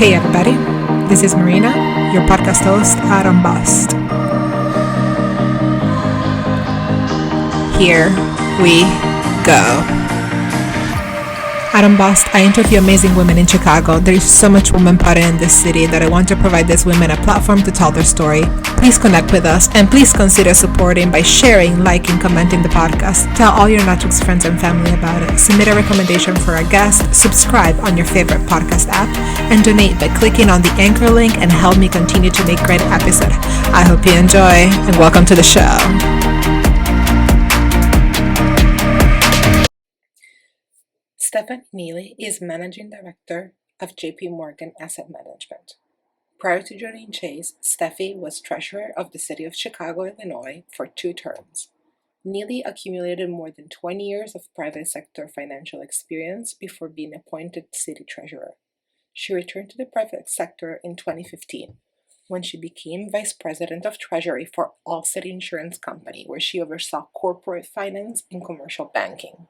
Hey everybody, this is Marina, your podcast host at Unbossed. Here we go. At Unbossed, I interview amazing women in Chicago. There is so much woman power in this city that I want to provide these women a platform to tell their story. Please connect with us and please consider supporting by sharing, liking, commenting the podcast. Tell all your Netflix friends and family about it. Submit a recommendation for a guest, subscribe on your favorite podcast app, and donate by clicking on the anchor link and help me continue to make great episodes. I hope you enjoy and welcome to the show. Stepahnie Neely is Managing Director of JP Morgan Asset Management. Prior to joining Chase, Steffi was Treasurer of the City of Chicago, Illinois for 2 terms. Neely accumulated more than 20 years of private sector financial experience before being appointed City Treasurer. She returned to the private sector in 2015 when she became Vice President of Treasury for Allstate Insurance Company, where she oversaw corporate finance and commercial banking.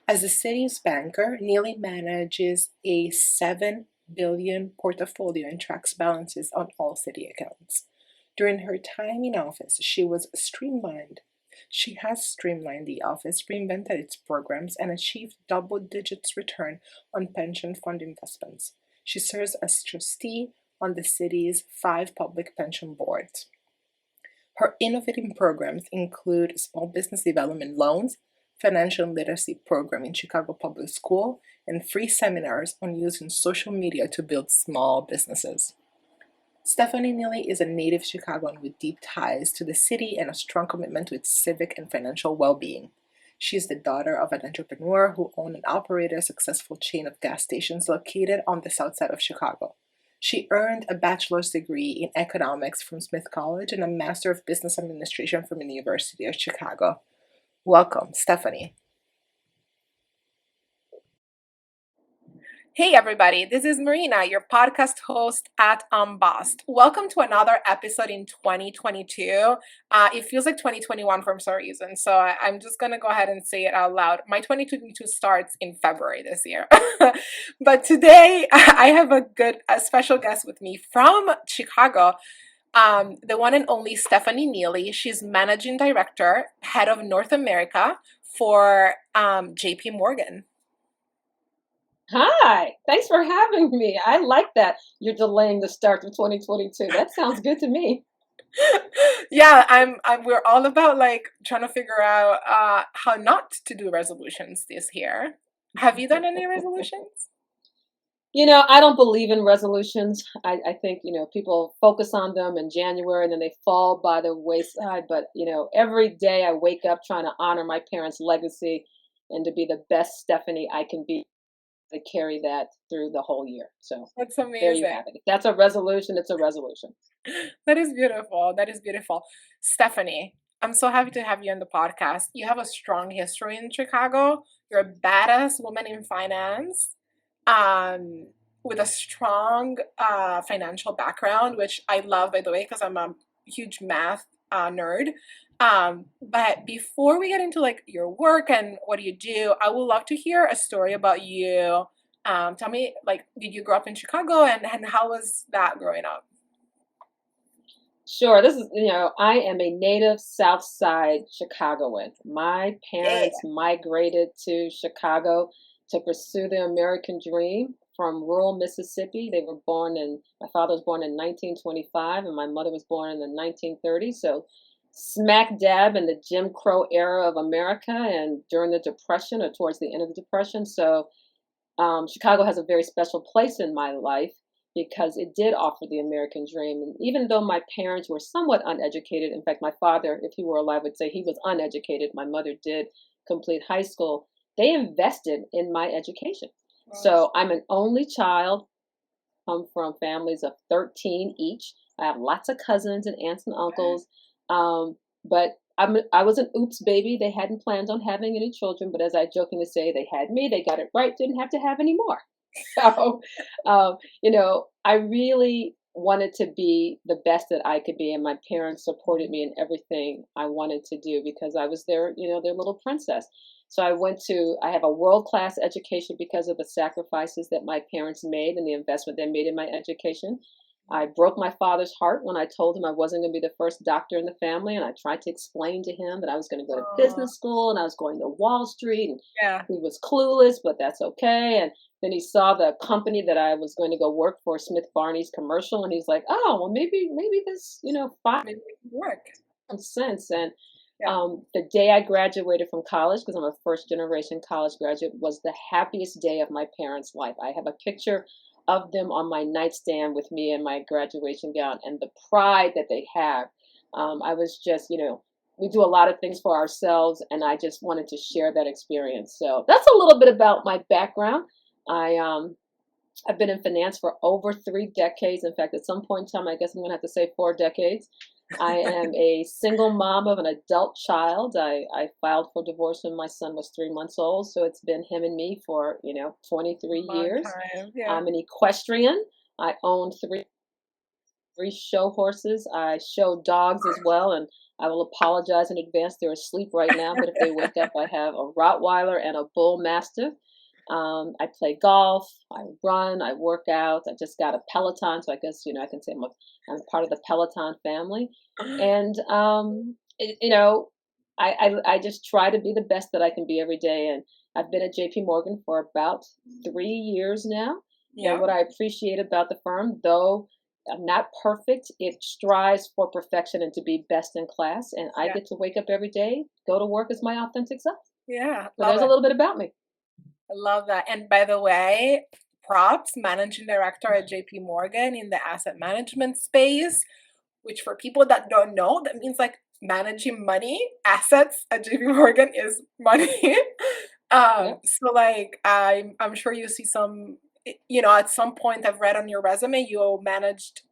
As the city's banker, Neely manages a $7 billion portfolio and tracks balances on all city accounts. During her time in office, she has streamlined the office, reinvented its programs, and achieved double-digit return on pension fund investments. She serves as trustee on the city's 5 public pension boards. Her innovative programs include small business development loans, financial literacy program in Chicago Public School, and free seminars on using social media to build small businesses. Stepahnie Neely is a native Chicagoan with deep ties to the city and a strong commitment to its civic and financial well-being. She is the daughter of an entrepreneur who owned and operated a successful chain of gas stations located on the southside of Chicago. She earned a bachelor's degree in economics from Smith College and a master of business administration from the University of Chicago. Welcome, Stepahnie. Hey everybody, this is Marina, your podcast host at Unbossed. Welcome to another episode in 2022. It feels like 2021 for some reason, so I'm just going to go ahead and say it out loud. My 2022 starts in February this year. But today I have a special guest with me from Chicago. The one and only Stepahnie Neely. She's Managing Director, Head of North America for JP Morgan. Hi, thanks for having me. I like that you're delaying the start of 2022. That sounds good to me. Yeah, we're all about like trying to figure out how not to do resolutions this year. Have you done any resolutions? I don't believe in resolutions. I think, people focus on them in January and then they fall by the wayside. But, every day I wake up trying to honor my parents' legacy and to be the best Stepahnie I can be, to carry that through the whole year. So that's amazing. There you have it. If that's a resolution, it's a resolution. That is beautiful. That is beautiful. Stepahnie, I'm so happy to have you on the podcast. You have a strong history in Chicago. You're a badass woman in finance. With a strong financial background, which I love, by the way, because I'm a huge math nerd. But before we get into like your work and what do you do, I would love to hear a story about you. Tell me, like, did you grow up in Chicago and how was that growing up? Sure. This is, I am a native southside Chicagoan. My parents migrated to Chicago to pursue the American dream from rural Mississippi. My father was born in 1925 and my mother was born in the 1930s. So smack dab in the Jim Crow era of America and during the Depression or towards the end of the Depression. So Chicago has a very special place in my life because it did offer the American dream. And even though my parents were somewhat uneducated, in fact, my father, if he were alive, would say he was uneducated. My mother did complete high school. They invested in my education. So I'm an only child, come from families of 13 each. I have lots of cousins and aunts and uncles. But I was an oops baby. They hadn't planned on having any children, but as I jokingly say, they had me. They got it right. Didn't have to have any more. So, I really wanted to be the best that I could be, and my parents supported me in everything I wanted to do because I was their, their little princess. So I have a world-class education because of the sacrifices that my parents made and the investment they made in my education. I broke my father's heart when I told him I wasn't going to be the first doctor in the family, and I tried to explain to him that I was going to go to business school and I was going to Wall Street, and Yeah. he was clueless, but that's okay. And then he saw the company that I was going to go work for, Stepahnie's commercial, and he's like, "Oh, well, maybe this, five Maybe it can work. sense." And Yeah. the day I graduated from college, because I'm a first generation college graduate, was the happiest day of my parents' life. I have a picture of them on my nightstand with me in my graduation gown, and the pride that they have. I was just, we do a lot of things for ourselves, and I just wanted to share that experience. So that's a little bit about my background. I've been in finance for over 3 decades. In fact, at some point in time, I guess I'm going to have to say 4 decades. I am a single mom of an adult child. I filed for divorce when my son was 3 months old, so it's been him and me for 23 Long years. time. Yeah. I'm an equestrian. I own three show horses. I show dogs as well, and I will apologize in advance. They're asleep right now, but if they wake up, I have a Rottweiler and a Bull Mastiff. I play golf, I run, I work out. I just got a Peloton, so I guess I can say I'm part of the Peloton family. And I just try to be the best that I can be every day. And I've been at JP Morgan for about 3 years now. Yeah. And what I appreciate about the firm, though I'm not perfect, it strives for perfection and to be best in class. And I get to wake up every day, go to work as my authentic self. Yeah. So there's a little bit about me. I love that. And by the way, props, managing director at JP Morgan in the asset management space, which for people that don't know, that means like managing money, assets at JP Morgan is money. So like I'm sure you see some, at some point I've read on your resume, you managed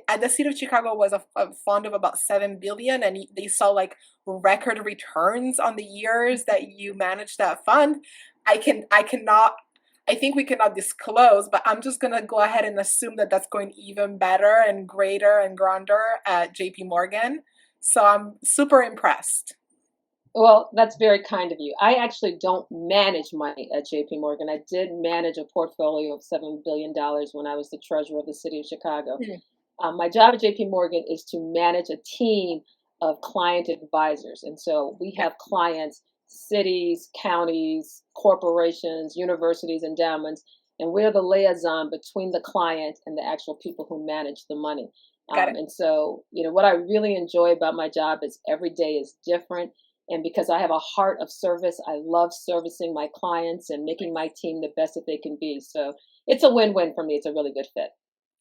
at the city of Chicago was a fund of about 7 billion, and they saw like record returns on the years that you managed that fund. I think we cannot disclose, but I'm just gonna go ahead and assume that that's going even better and greater and grander at JP Morgan. So I'm super impressed. Well, that's very kind of you. I actually don't manage money at JP Morgan. I did manage a portfolio of $7 billion when I was the treasurer of the city of Chicago. My job at JP Morgan is to manage a team of client advisors. And so we have clients, cities, counties, corporations, universities, endowments, and we're the liaison between the client and the actual people who manage the money. And so, what I really enjoy about my job is every day is different. And because I have a heart of service, I love servicing my clients and making my team the best that they can be. So it's a win-win for me. It's a really good fit.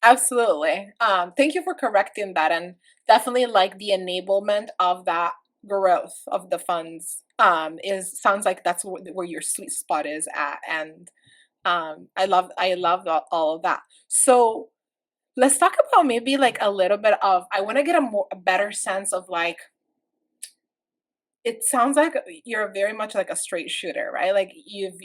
Absolutely. Thank you for correcting that, and definitely like the enablement of that growth of the funds sounds like that's where your sweet spot is at, and I love all of that. So let's talk about maybe like a little bit of, I want to get a better sense of like, it sounds like you're very much like a straight shooter, right? Like you've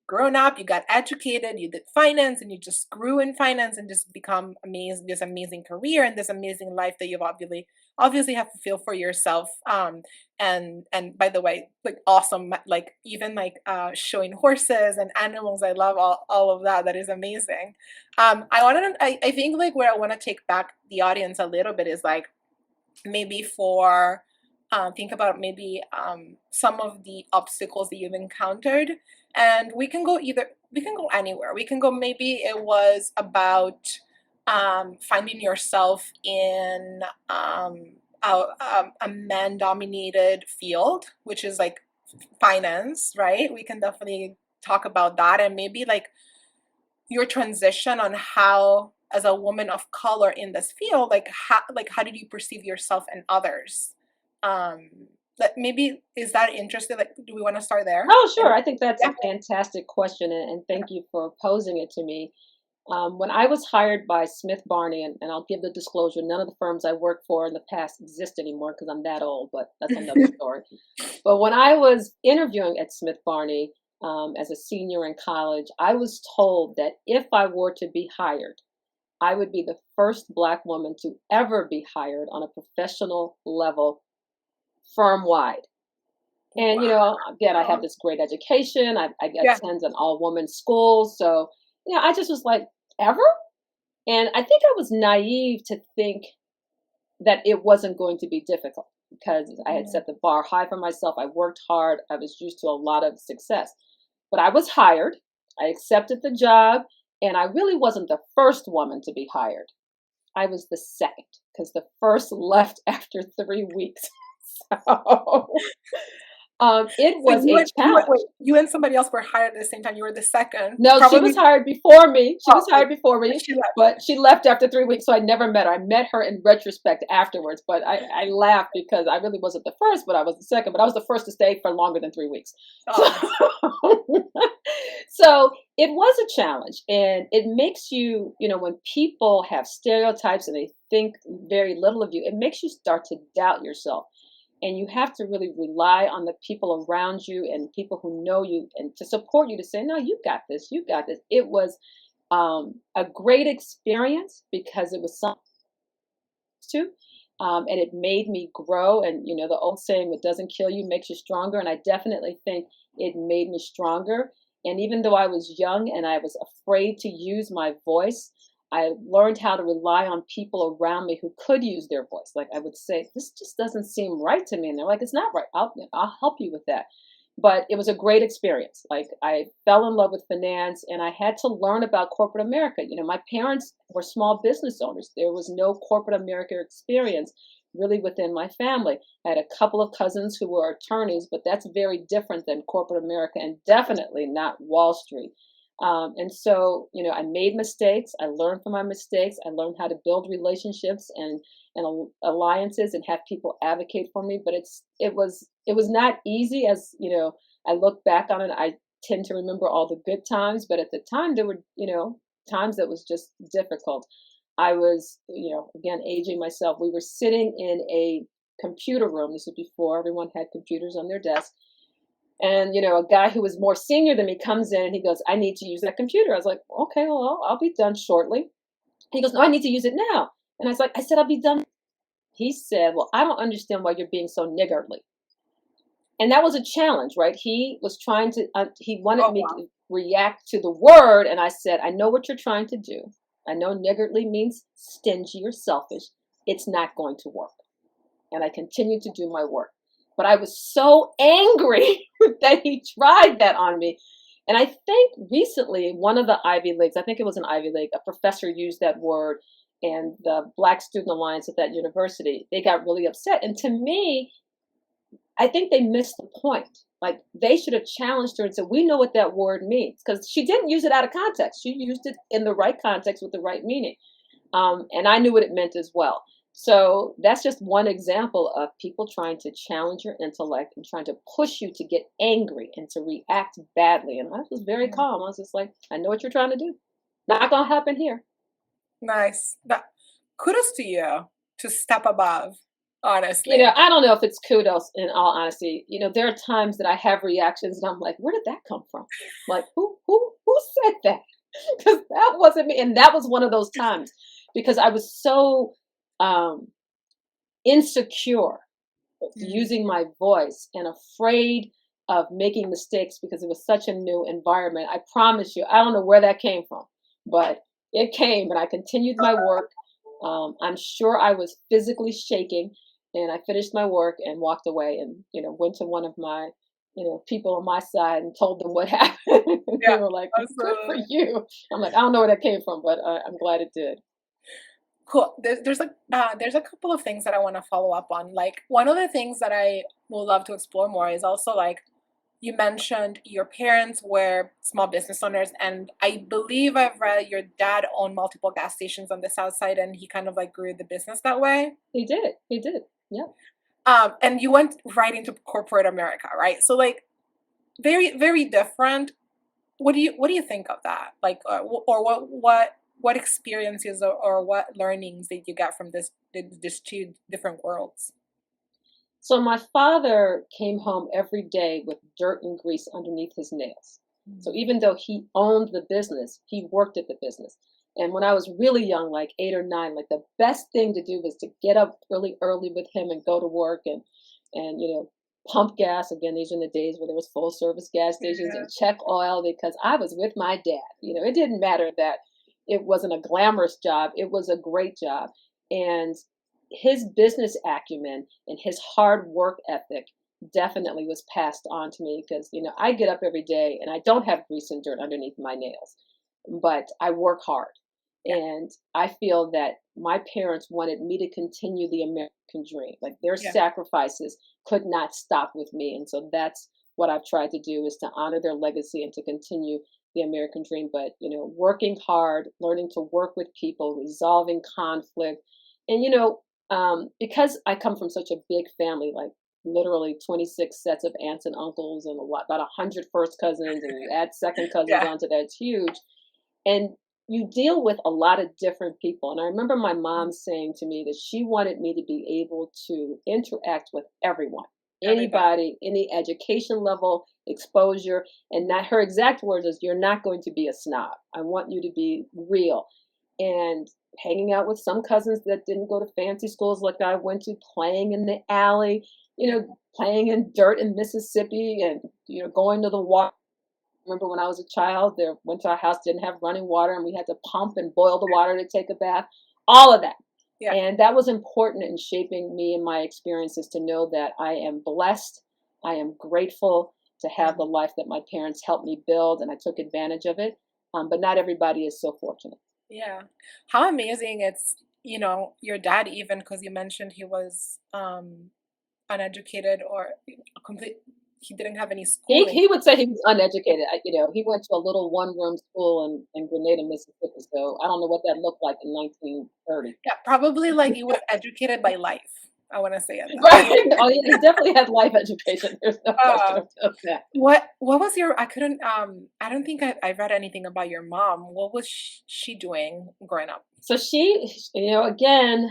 grown up, you got educated, you did finance, and you just grew in finance and just become amazing, this amazing career and this amazing life that you've obviously have to feel for yourself. And by the way, like awesome, like even like showing horses and animals. I love all of that. That is amazing. I think like where I want to take back the audience a little bit is like maybe for think about maybe some of the obstacles that you've encountered, and we can go anywhere. We can go, maybe it was about finding yourself in a man-dominated field, which is like finance, right? We can definitely talk about that, and maybe like your transition on how, as a woman of color in this field, like how did you perceive yourself and others? Maybe, is that interesting? Like, do we want to start there? Oh, sure. I think that's a fantastic question, and thank you for posing it to me. When I was hired by Stepahnie, and I'll give the disclosure, none of the firms I worked for in the past exist anymore because I'm that old, but that's another story. But when I was interviewing at Stepahnie as a senior in college, I was told that if I were to be hired, I would be the first Black woman to ever be hired on a professional level firm-wide. And, again, I have this great education. I attend an all-woman school. So, I just was like, ever? And I think I was naive to think that it wasn't going to be difficult because I had set the bar high for myself. I worked hard. I was used to a lot of success. But I was hired. I accepted the job. And I really wasn't the first woman to be hired. I was the second because the first left after 3 weeks. So it was a challenge. You and somebody else were hired at the same time. You were the second. No, she was hired before me. But she left after 3 weeks, so I never met her. I met her in retrospect afterwards, but I laughed because I really wasn't the first, but I was the second. But I was the first to stay for longer than 3 weeks. So it was a challenge, and it makes you, when people have stereotypes and they think very little of you, it makes you start to doubt yourself. And you have to really rely on the people around you and people who know you and to support you to say, no, you got this, you got this. It was a great experience because it was something to, and it made me grow. And, the old saying, what doesn't kill you makes you stronger. And I definitely think it made me stronger. And even though I was young and I was afraid to use my voice, I learned how to rely on people around me who could use their voice. Like I would say, this just doesn't seem right to me. And they're like, it's not right. I'll help you with that. But it was a great experience. Like I fell in love with finance and I had to learn about corporate America. My parents were small business owners. There was no corporate America experience really within my family. I had a couple of cousins who were attorneys, but that's very different than corporate America and definitely not Wall Street. And so, I made mistakes. I learned from my mistakes. I learned how to build relationships and alliances and have people advocate for me. But it was not easy. As I look back on it, I tend to remember all the good times. But at the time, there were times that was just difficult. I was again aging myself. We were sitting in a computer room. This was before everyone had computers on their desk. And, a guy who was more senior than me comes in and he goes, I need to use that computer. I was like, okay, well, I'll be done shortly. He goes, no, I need to use it now. And I said, I'll be done. He said, well, I don't understand why you're being so niggardly. And that was a challenge, right? He was trying to, he wanted me to react to the word. And I said, I know what you're trying to do. I know niggardly means stingy or selfish. It's not going to work. And I continued to do my work. But I was so angry that he tried that on me. And I think recently, one of the Ivy Leagues, I think it was an Ivy League, a professor used that word, and the Black Student Alliance at that university, they got really upset. And to me, I think they missed the point. Like, they should have challenged her and said, we know what that word means. Because she didn't use it out of context. She used it in the right context with the right meaning. And I knew what it meant as well. So that's just one example of people trying to challenge your intellect and trying to push you to get angry and to react badly. And I was very calm. I was just like, I know what you're trying to do. Not going to happen here. Nice. Kudos to you to step above, honestly. I don't know if it's kudos in all honesty. There are times that I have reactions and I'm like, where did that come from? Like, who said that? Because that wasn't me. And that was one of those times because I was so insecure using my voice and afraid of making mistakes because it was such a new environment. I promise you, I don't know where that came from, but it came and I continued my work. I'm sure I was physically shaking and I finished my work and walked away and, went to one of my, people on my side and told them what happened. They were like, good for you. I'm like, I don't know where that came from, but I'm glad it did. Cool. There's a couple of things that I want to follow up on. Like, one of the things that I would love to explore more is also, like, you mentioned your parents were small business owners, and I believe I've read your dad owned multiple gas stations on the south side, and he kind of like grew the business that way. He did. Yeah. And you went right into corporate America, right? So, like, very, very different. What do you think of that? Like, or what experiences or what learnings did you get from these two different worlds? So my father came home every day with dirt and grease underneath his nails. So even though he owned the business, he worked at the business. And when I was really young, like 8 or 9, like the best thing to do was to get up really early with him and go to work and pump gas. Again, these are in the days where there was full service gas stations, Yeah. and check oil, because I was with my dad. It didn't matter that it wasn't a glamorous job. It was a great job. And his business acumen and his hard work ethic definitely was passed on to me, because I get up every day and I don't have grease and dirt underneath my nails, but I work hard. Yeah. And I feel that my parents wanted me to continue the American dream. Like, their Yeah. sacrifices could not stop with me. And so that's what I've tried to do, is to honor their legacy and to continue the American dream. But, working hard, learning to work with people, resolving conflict. And, because I come from such a big family, like literally 26 sets of aunts and uncles and about 100 first cousins, and you add second cousins Yeah. onto that, it's huge. And you deal with a lot of different people. And I remember my mom saying to me that she wanted me to be able to interact with everyone, anybody, any education level, exposure. And not her exact words is, "You're not going to be a snob. I want you to be real." And hanging out with some cousins that didn't go to fancy schools like I went to, playing in the alley, playing in dirt in Mississippi, and going to the water. Remember when I was a child, there went to our house, didn't have running water, and we had to pump and boil the water to take a bath. All of that. Yeah. And that was important in shaping me and my experiences, to know that I am blessed. I am grateful to have the life that my parents helped me build, and I took advantage of it. But not everybody is so fortunate. Yeah. How amazing it's, your dad, even because you mentioned he was uneducated or complete, he didn't have any He schooling. he would say he was uneducated. He went to a little one-room school in Grenada, Mississippi. So I don't know what that looked like in 1930. Yeah, probably like he was educated by life. I want to say it that way. Right. Oh, yeah, he definitely had life education. There's no question Uh, about that. what was your, I couldn't, I don't think I read anything about your mom. What was she doing growing up? So she, again,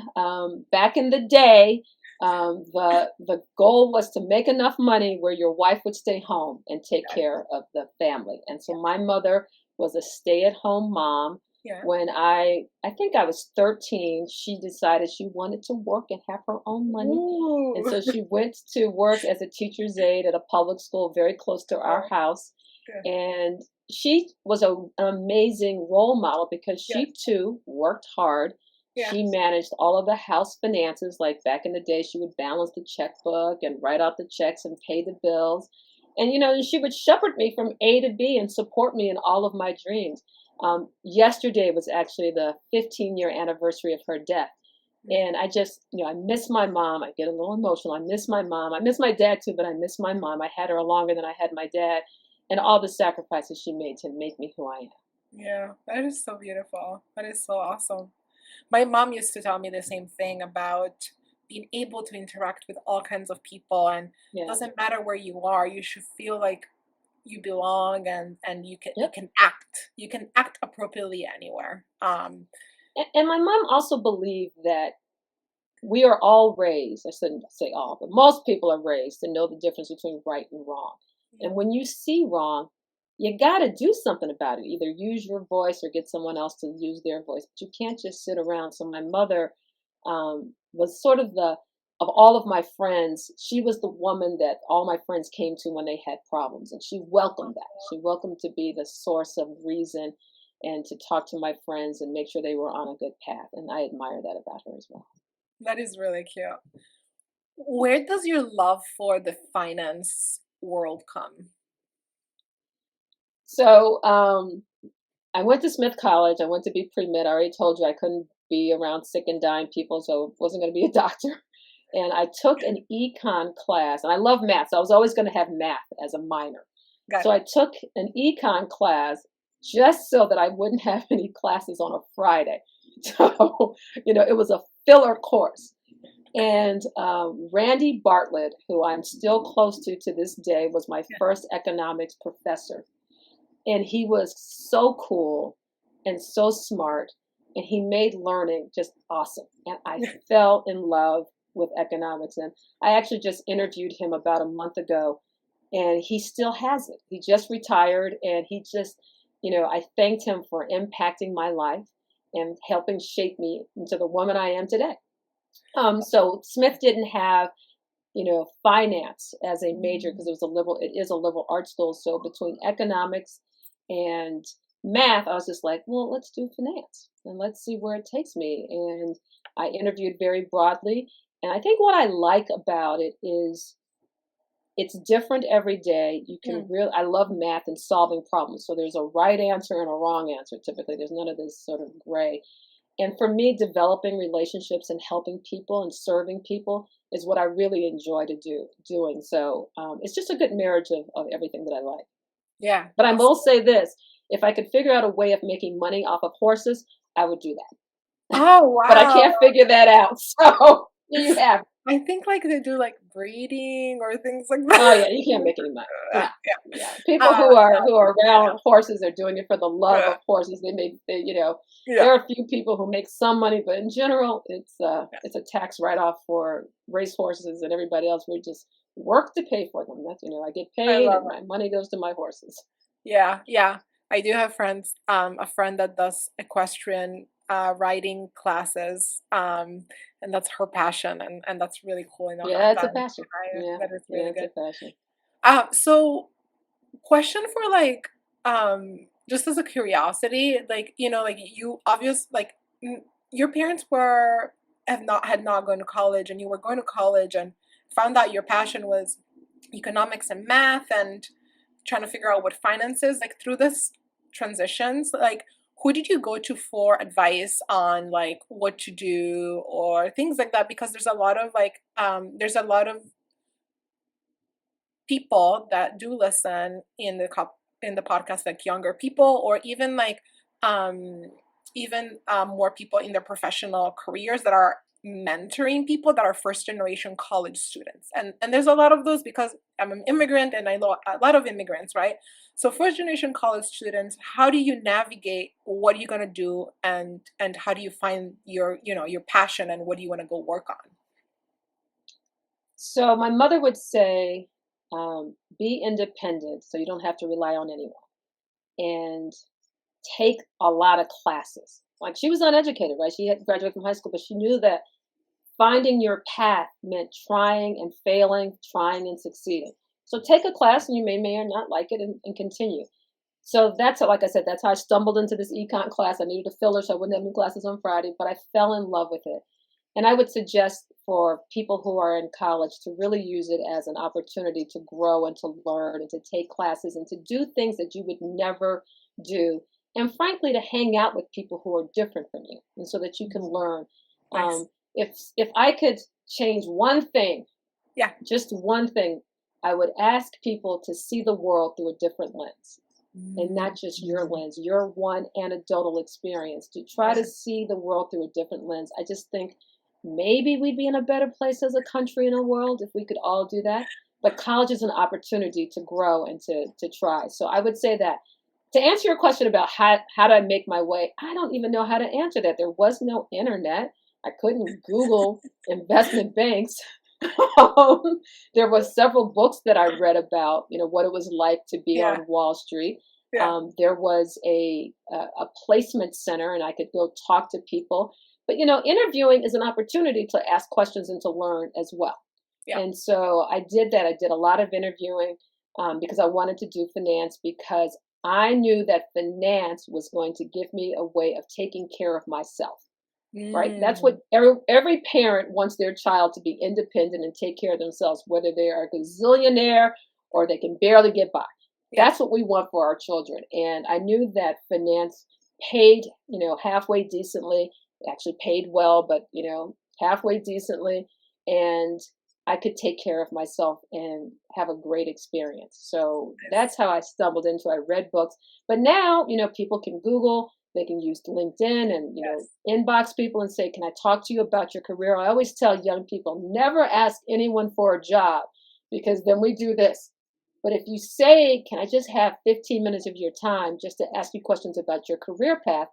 back in the day, the goal was to make enough money where your wife would stay home and take Yeah. care of the family. And so my mother was a stay-at-home mom. Yeah. When I think I was 13, she decided she wanted to work and have her own money. And Ooh. so she went to work as a teacher's aide at a public school very close to our Oh, house. good. And she was an amazing role model, because Yeah. she too worked hard. Yeah. She managed all of the house finances. Like back in the day, she would balance the checkbook and write out the checks and pay the bills. And, she would shepherd me from A to B and support me in all of my dreams. Yesterday was actually the 15-year anniversary of her death. And I just, I miss my mom. I get a little emotional. I miss my mom. I miss my dad too, but I miss my mom. I had her longer than I had my dad, and all the sacrifices she made to make me who I am. Yeah, that is so beautiful. That is so awesome. My mom used to tell me the same thing about being able to interact with all kinds of people, and Yeah. doesn't matter where you are, you should feel like you belong, and you Yep. can act appropriately anywhere. And my mom also believed that we are all raised, I shouldn't say all, but most people are raised to know the difference between right and wrong. Yeah. And when you see wrong, you got to do something about it. Either use your voice or get someone else to use their voice. But you can't just sit around. So my mother was sort of of all of my friends, she was the woman that all my friends came to when they had problems. And she welcomed that. She welcomed to be the source of reason and to talk to my friends and make sure they were on a good path. And I admire that about her as well. That is really cute. Where does your love for the finance world come? So I went to Smith College. I went to be pre-med. I already told you I couldn't be around sick and dying people, so I wasn't going to be a doctor. And I took an econ class, and I love math, so I was always going to have math as a minor. Got So I took an econ class just so that I wouldn't have any classes on a Friday. So, it was a filler course. And Randy Bartlett, who I'm still close to this day, was my first economics professor. And he was so cool and so smart, and he made learning just awesome. And I fell in love with economics. And I actually just interviewed him about a month ago, and he still has it. He just retired, and he just, I thanked him for impacting my life. and helping shape me into the woman I am today. So Smith didn't have, finance as a major because it is a liberal arts school. So between economics and math, I was just like, well, let's do finance and let's see where it takes me. And I interviewed very broadly. And I think what I like about it is it's different every day. You can I love math and solving problems. So there's a right answer and a wrong answer. Typically, there's none of this sort of gray. And for me, developing relationships and helping people and serving people is what I really enjoy doing. So it's just a good marriage of everything that I like. Yeah. But I will say this, if I could figure out a way of making money off of horses, I would do that. Oh, wow. But I can't figure that out. So you have it. I think like they do like breeding or things like that. Oh yeah, you can't make any money. Yeah. People who are around horses are doing it for the love of horses. There are a few people who make some money, but in general, it's a tax write-off for race horses and everybody else. We just work to pay for them. That's I get paid and my money goes to my horses. Yeah. I do have friends. A friend that does equestrian riding classes, and that's her passion, and that's really cool. It's a passion. That is really good. It's a passion. So question for like, just as a curiosity, like, like you your parents had not gone to college, and you were going to college and found out your passion was economics and math and trying to figure out what finance is. Like through this transitions, like who did you go to for advice on like what to do or things like that? Because there's a lot of people that do listen in the podcast, like younger people, or even like more people in their professional careers that are mentoring people that are first generation college students, and there's a lot of those because I'm an immigrant and I know a lot of immigrants, right? So first generation college students, how do you navigate what are you going to do, and how do you find your passion, and what do you want to go work on? So my mother would say, be independent so you don't have to rely on anyone, and take a lot of classes. Like she was uneducated, right? She had graduated from high school, but she knew that finding your path meant trying and failing, trying and succeeding. So take a class, and you may or not like it, and continue. So like I said, that's how I stumbled into this econ class. I needed a filler so I wouldn't have any classes on Friday, but I fell in love with it. And I would suggest for people who are in college to really use it as an opportunity to grow and to learn and to take classes and to do things that you would never do. And frankly, to hang out with people who are different from you, and so that you can learn. Nice. If I could change one thing, just one thing, I would ask people to see the world through a different lens, and not just your lens, your one anecdotal experience, to try to see the world through a different lens. I just think maybe we'd be in a better place as a country and a world if we could all do that. But college is an opportunity to grow and to try. So I would say that. To answer your question about how do I make my way, I don't even know how to answer that. There was no internet. I couldn't Google investment banks. There were several books that I read about, what it was like to be on Wall Street. There was a placement center, and I could go talk to people. But, interviewing is an opportunity to ask questions and to learn as well. Yeah. And so I did that. I did a lot of interviewing because I wanted to do finance, because I knew that finance was going to give me a way of taking care of myself. Right? That's what every parent wants their child to be independent and take care of themselves, whether they are a gazillionaire or they can barely get by. Yeah. That's what we want for our children. And I knew that finance paid, halfway decently. It actually paid well, but, halfway decently. And I could take care of myself and have a great experience. So that's how I stumbled into it. I read books. But now, people can Google. They can use LinkedIn and, inbox people and say, can I talk to you about your career? I always tell young people, never ask anyone for a job, because then we do this. But if you say, can I just have 15 minutes of your time just to ask you questions about your career path?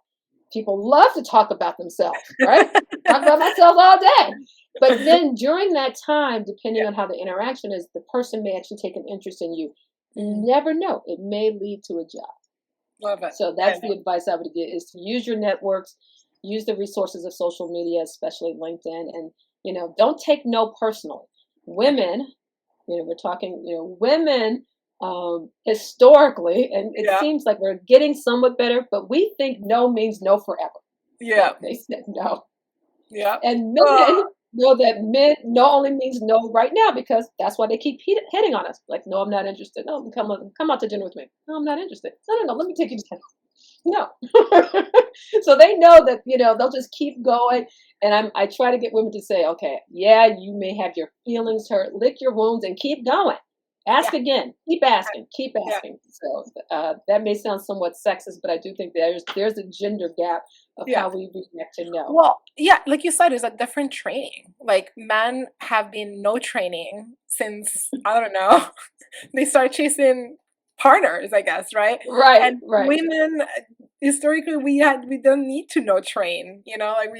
People love to talk about themselves, right? Talk about myself all day. But then during that time, depending on how the interaction is, the person may actually take an interest in you. You never know. It may lead to a job. Love it. So that's the advice I would give, is to use your networks, use the resources of social media, especially LinkedIn, and don't take no personally. Women, we're talking, women historically, and it Yeah. seems like we're getting somewhat better, but we think no means no forever. Yeah. They said no. Yeah. And men know that no only means no right now, because that's why they keep hitting on us. Like, no, I'm not interested. No, come out to dinner with me. No, I'm not interested. No, let me take you to dinner. No. So they know that, they'll just keep going. And I try to get women to say, okay, yeah, you may have your feelings hurt, lick your wounds and keep going. Ask again, keep asking. Yeah. So that may sound somewhat sexist, but I do think there's a gender gap of Yeah. how we react to no. Well, yeah, like you said, it's a different training. Like men have been no training since, I don't know, they start chasing partners, I guess, right? Right, And right, women, historically, we don't need to know train, like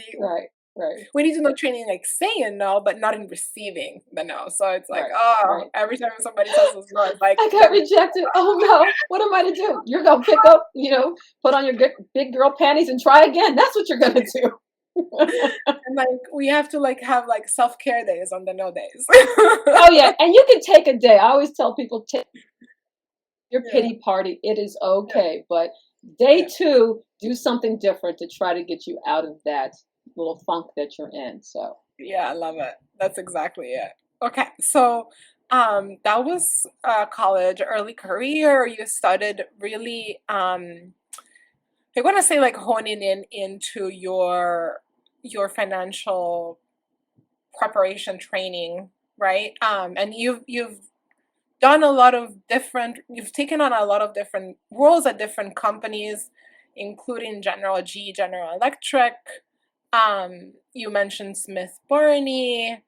right, we need to know training, like saying no, but not in receiving the no. So it's like, right. every time somebody says this no, it's like, I got rejected. Oh no, what am I to do? You're gonna pick up, put on your big girl panties and try again. That's what you're gonna do. and like we have to like have like self-care days on the no days. Oh yeah, and you can take a day. I always tell people, take your Yeah. pity party. It is okay, but day 2, do something different to try to get you out of that little funk that you're in. So Yeah, I love it. That's exactly it. Okay, so that was college, early career. You started really I want to say like honing in into your financial preparation training, right? And you've done a lot of you've taken on a lot of different roles at different companies, including General Electric. You mentioned Smith Barney.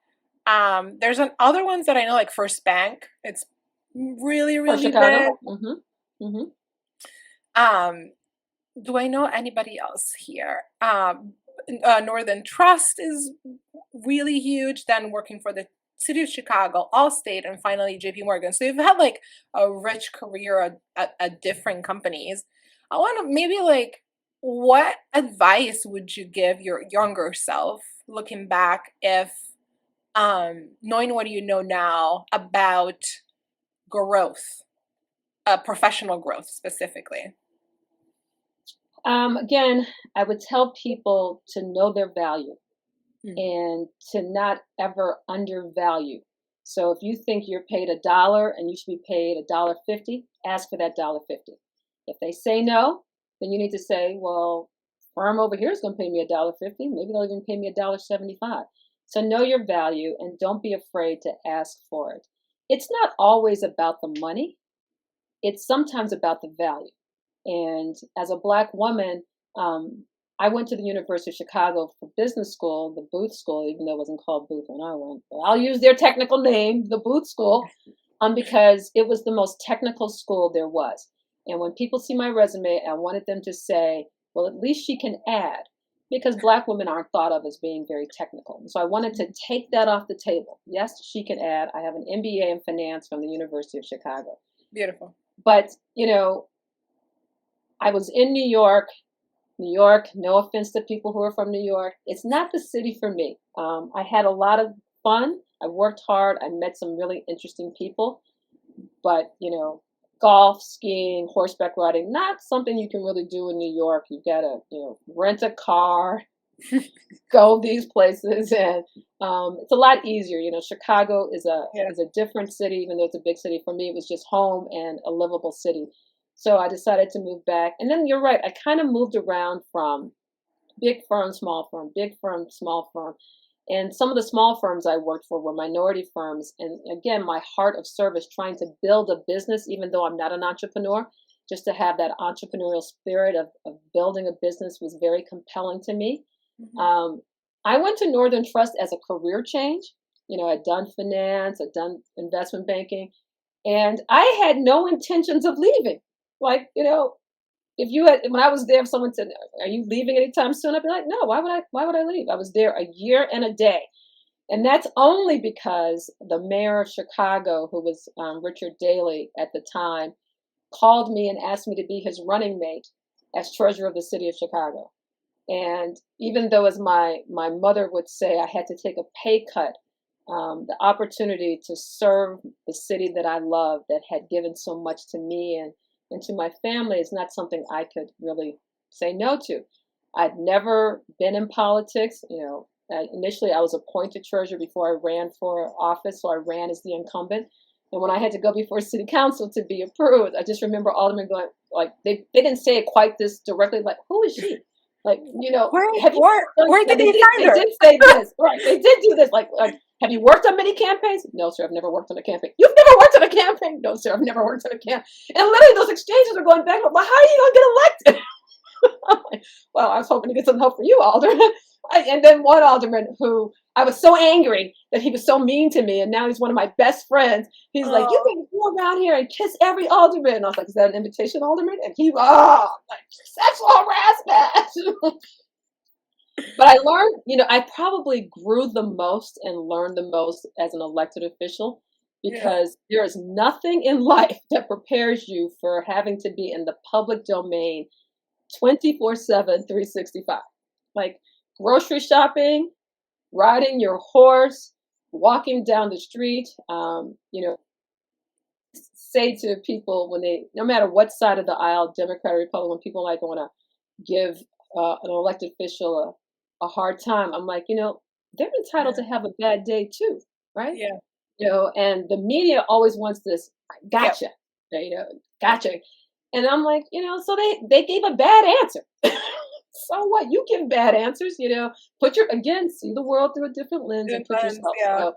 There's other ones that I know, like First Bank. It's really, for really big. Chicago, Um, do I know anybody else here? Northern Trust is really huge. Then working for the City of Chicago, Allstate, and finally JP Morgan. So you've had like a rich career at different companies. I want to maybe like, what advice would you give your younger self looking back, if knowing what you know now about growth, professional growth specifically? Again, I would tell people to know their value and to not ever undervalue. So if you think you're paid $1 and you should be paid $1.50, ask for that $1.50. If they say no, then you need to say, well, firm over here is going to pay me $1.50. Maybe they'll even pay me $1.75. So know your value and don't be afraid to ask for it. It's not always about the money. It's sometimes about the value. And as a Black woman, I went to the University of Chicago for business school, the Booth School, even though it wasn't called Booth when I went. But I'll use their technical name, the Booth School, because it was the most technical school there was. And when people see my resume, I wanted them to say, well, at least she can add, because Black women aren't thought of as being very technical. And so I wanted to take that off the table. Yes, she can add. I have an MBA in finance from the University of Chicago. Beautiful. But, I was in New York, no offense to people who are from New York. It's not the city for me. I had a lot of fun. I worked hard. I met some really interesting people. But, golf, skiing, horseback riding, not something you can really do in New York. You got to, rent a car, go these places. And it's a lot easier. Chicago is a different city, even though it's a big city. For me, it was just home and a livable city. So I decided to move back. And then you're right, I kind of moved around from big firm, small firm, big firm, small firm. And some of the small firms I worked for were minority firms. And again, my heart of service, trying to build a business, even though I'm not an entrepreneur, just to have that entrepreneurial spirit of building a business was very compelling to me. Mm-hmm. I went to Northern Trust as a career change. I'd done finance, I'd done investment banking, and I had no intentions of leaving. Like, when I was there, if someone said, are you leaving anytime soon? I'd be like, no, why would I leave? I was there a year and a day. And that's only because the mayor of Chicago, who was Richard Daley at the time, called me and asked me to be his running mate as treasurer of the city of Chicago. And even though, as my mother would say, I had to take a pay cut, the opportunity to serve the city that I love, that had given so much to me and to my family, is not something I could really say no to. I'd never been in politics. Initially I was appointed treasurer before I ran for office, so I ran as the incumbent. And when I had to go before city council to be approved, I just remember aldermen going, like, they didn't say it quite this directly, like, who is she? Like, Where did they find her? They did say this, right? They did do this, like, have you worked on many campaigns? No, sir, I've never worked on a campaign. You've never worked on a campaign? No, sir, I've never worked on a campaign. And literally those exchanges are going back. I'm like, how are you going to get elected? I'm like, well, I was hoping to get some help for you, Alderman. And then one alderman who I was so angry that he was so mean to me, and now he's one of my best friends. He's like, you can go around here and kiss every alderman. And I was like, is that an invitation, alderman? And he, like, sexual harassment. But I learned, I probably grew the most and learned the most as an elected official, because there is nothing in life that prepares you for having to be in the public domain 24/7, 365. Like grocery shopping, riding your horse, walking down the street, say to people when no matter what side of the aisle, Democrat or Republican, people like want to give an elected official a hard time. I'm like, they're entitled to have a bad day too, right? Yeah. And the media always wants this, gotcha, gotcha. And I'm like, so they gave a bad answer. So what? You give bad answers, see the world through a different lens and put yourself. Yeah. So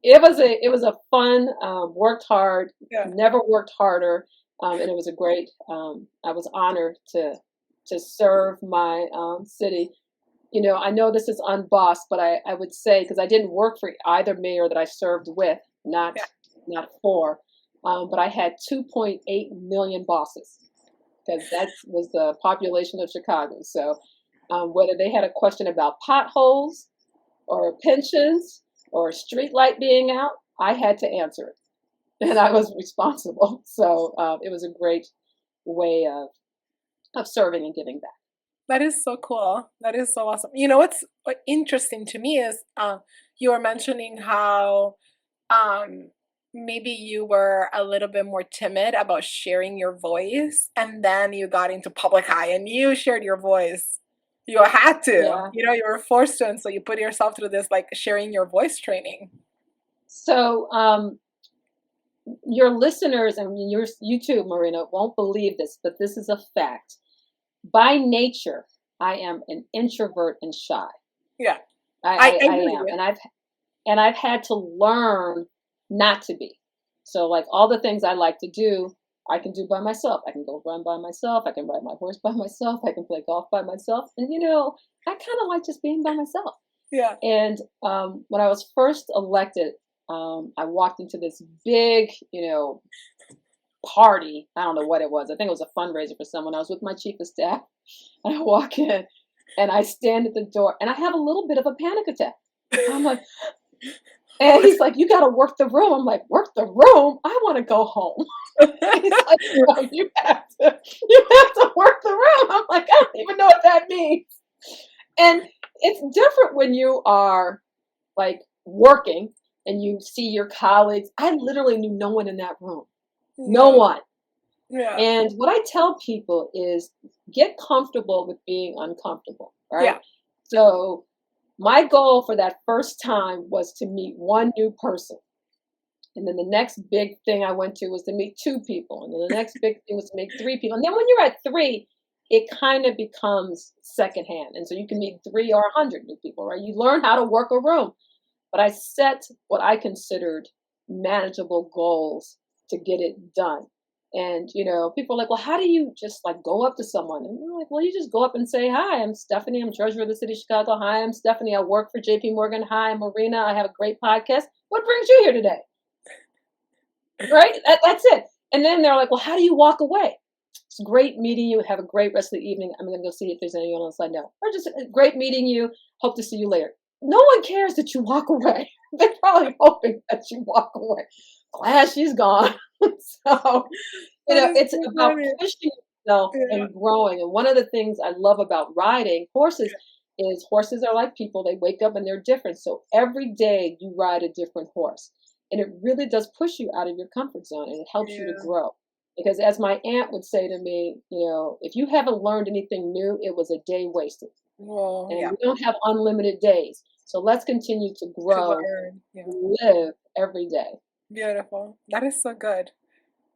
it was a fun, worked hard, never worked harder. And it was a great, I was honored to serve my city. I know this is unbossed, but I would say, because I didn't work for either mayor that I served with, not for, but I had 2.8 million bosses, because that was the population of Chicago. So whether they had a question about potholes or pensions or a street light being out, I had to answer it, and I was responsible. So it was a great way of serving and giving back. That is so cool. That is so awesome. What's interesting to me is you were mentioning how maybe you were a little bit more timid about sharing your voice, and then you got into public eye and you shared your voice. You had to, you were forced to, and so you put yourself through this, like, sharing your voice training. So your listeners, and you too, Marina, won't believe this, but this is a fact. By nature, I am an introvert and shy. Yeah, I am, and I've had to learn not to be. So, like, all the things I like to do, I can do by myself. I can go run by myself. I can ride my horse by myself. I can play golf by myself. And I kind of like just being by myself. Yeah. And when I was first elected, I walked into this big, party. I don't know what it was. I think it was a fundraiser for someone. I was with my chief of staff, and I walk in and I stand at the door and I have a little bit of a panic attack. I'm like, and he's like, you got to work the room. I'm like, work the room? I want to go home. He's like, no, you have to work the room. I'm like, I don't even know what that means. And it's different when you are like working and you see your colleagues. I literally knew no one in that room. No one. Yeah. And what I tell people is get comfortable with being uncomfortable, right? Yeah. So my goal for that first time was to meet one new person. And then the next big thing I went to was to meet 2 people. And then the next big thing was to meet 3 people. And then when you're at 3, it kind of becomes secondhand. And so you can meet 3 or 100 new people, right? You learn how to work a room. But I set what I considered manageable goals to get it done. And, people are like, well, how do you just like go up to someone? And I'm like, well, you just go up and say, hi, I'm Stepahnie. I'm treasurer of the city of Chicago. Hi, I'm Stepahnie. I work for JP Morgan. Hi, I'm Marina. I have a great podcast. What brings you here today? Right? That's it. And then they're like, well, how do you walk away? It's great meeting you. Have a great rest of the evening. I'm going to go see if there's anyone else I know. Or just great meeting you. Hope to see you later. No one cares that you walk away. They're probably hoping that you walk away. Glad she's gone. So, it's about yourself Yeah. and growing. And one of the things I love about riding horses is horses are like people. They wake up and they're different. So every day you ride a different horse. And it really does push you out of your comfort zone and it helps you to Yeah. grow. Because as my aunt would say to me, if you haven't learned anything new, it was a day wasted. Well, And yeah. we don't have unlimited days. So let's continue to To grow learn. Yeah. and live every day. Beautiful. That is so good.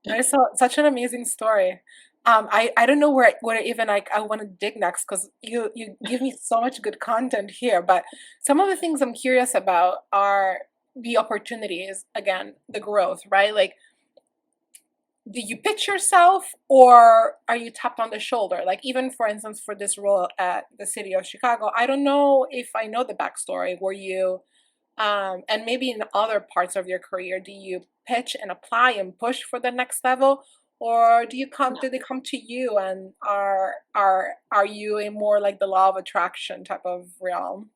That is such an amazing story. I don't know where even I want to dig next because you give me so much good content here. But some of the things I'm curious about are the opportunities, again, the growth, right? Like, do you pitch yourself or are you tapped on the shoulder? Like, even for instance, for this role at the city of Chicago, I don't know if I know the backstory. Were you and maybe in other parts of your career, do you pitch and apply and push for the next level, or do they come to you and are you in more like the law of attraction type of realm?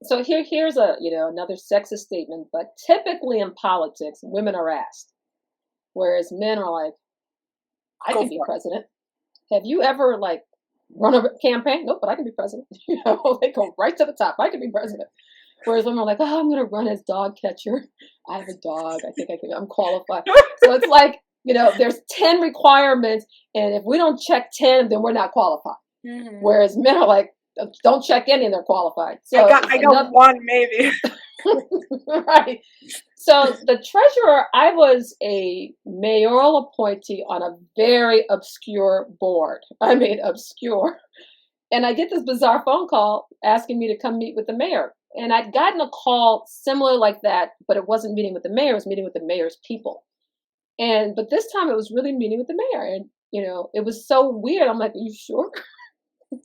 So here's another sexist statement, but typically in politics, women are asked, whereas men are like, I Go can be for president. Have you ever like run a campaign? Nope, but I can be president. They go right to the top. I can be president. Whereas women are like, oh, I'm going to run as dog catcher. I have a dog. I think I'm qualified. So it's like, there's 10 requirements. And if we don't check 10, then we're not qualified. it. Hmm. Whereas men are like, don't check any and they're qualified. So I got one maybe. right. So the treasurer, I was a mayoral appointee on a very obscure board. I mean, obscure. And I get this bizarre phone call asking me to come meet with the mayor. And I'd gotten a call similar like that, but it wasn't meeting with the mayor, it was meeting with the mayor's people. But this time it was really meeting with the mayor. And, it was so weird. I'm like, are you sure?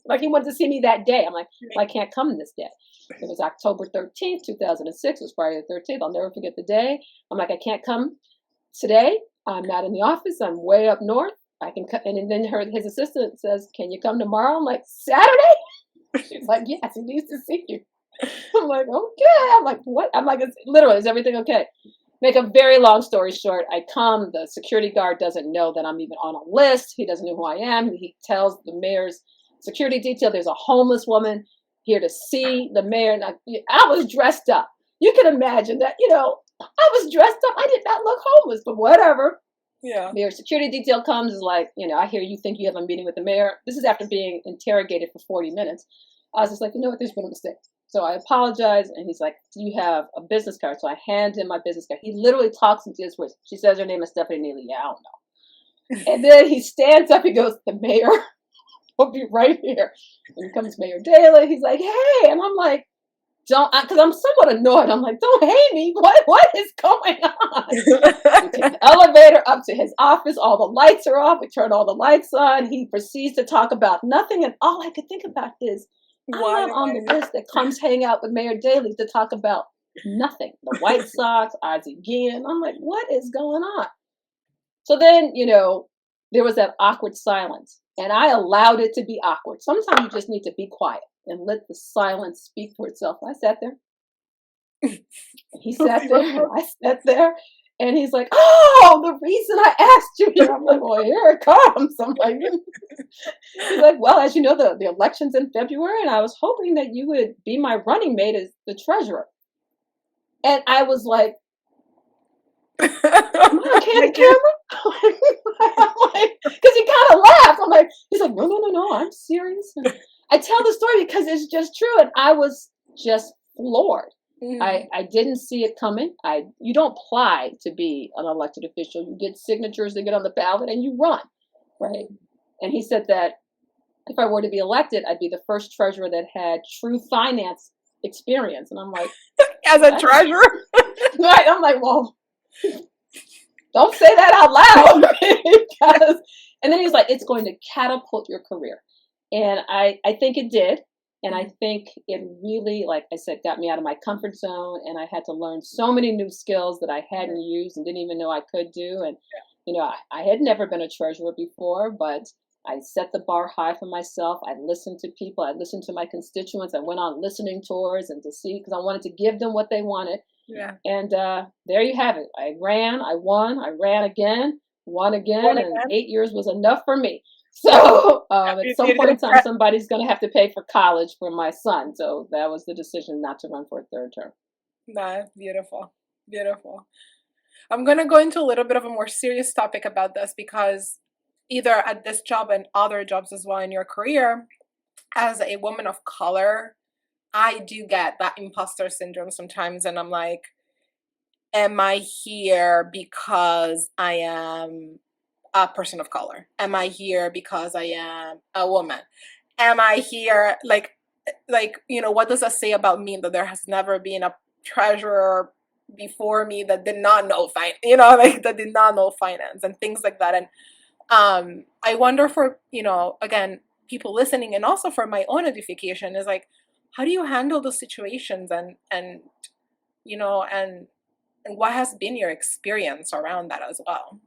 Like he wanted to see me that day. I'm like, well, I can't come this day. It was October 13th, 2006. It was Friday the 13th. I'll never forget the day. I'm like, I can't come today. I'm not in the office. I'm way up north. I can come. And then his assistant says, can you come tomorrow? I'm like, Saturday? She's like, yes, he needs to see you. I'm like, okay. I'm like, what? I'm like, literally, is everything okay? Make a very long story short, I come. The security guard doesn't know that I'm even on a list. He doesn't know who I am. He tells the mayor's security detail there's a homeless woman here to see the mayor. And I was dressed up. You can imagine that, I was dressed up. I did not look homeless, but whatever. Yeah. Mayor security detail comes, is like, I hear you think you have a meeting with the mayor. This is after being interrogated for 40 minutes. I was just like, you know what, there's been a mistake. So I apologize. And he's like, do you have a business card? So I hand him my business card. He literally talks into his voice. She says her name is Stepahnie Neely. Yeah, I don't know. And then he stands up. He goes, the mayor will be right here. And comes Mayor Daley. He's like, hey. And I'm like, because I'm somewhat annoyed. I'm like, don't hate me. What is going on? We take the elevator up to his office. All the lights are off. We turn all the lights on. He proceeds to talk about nothing. And all I could think about is, I'm not on the list that comes hang out with Mayor Daley to talk about nothing. The White Sox, Ozzie Guillen. I'm like, what is going on? So then, there was that awkward silence. And I allowed it to be awkward. Sometimes you just need to be quiet and let the silence speak for itself. I sat there. He sat there. I sat there. And he's like, oh, the reason I asked you here. I'm like, well, here it comes. I'm like, he's like, well, as you know, the election's in February, and I was hoping that you would be my running mate as the treasurer. And I was like, am I okay on camera? I'm like, because he kind of laughed. I'm like, he's like, no, I'm serious. And I tell the story because it's just true. And I was just floored. Mm-hmm. I didn't see it coming. You don't apply to be an elected official. You get signatures to get on the ballot and you run, right? And he said that if I were to be elected, I'd be the first treasurer that had true finance experience. And I'm like, as a treasurer? Right. I'm like, well, don't say that out loud. And then he was like, it's going to catapult your career. And I think it did. And I think it really, like I said, got me out of my comfort zone. And I had to learn so many new skills that I hadn't used and didn't even know I could do. And, I had never been a treasurer before, but I set the bar high for myself. I listened to people. I listened to my constituents. I went on listening tours and to see, because I wanted to give them what they wanted. Yeah. And there you have it. I ran, I won, I ran again, won again, and 8 years was enough for me. So You at some did point your in time, prep. somebody's going to have to pay for college for my son. So that was the decision not to run for a third term. Nah, beautiful. Beautiful. I'm going to go into a little bit of a more serious topic about this because either at this job and other jobs as well in your career, as a woman of color, I do get that imposter syndrome sometimes. And I'm like, am I here because I am a person of color? Am I here because I am a woman? Am I here what does that say about me that there has never been a treasurer before me that did not know that did not know finance and things like that. And I wonder for, again, people listening and also for my own edification is like, how do you handle those situations and you know and what has been your experience around that as well?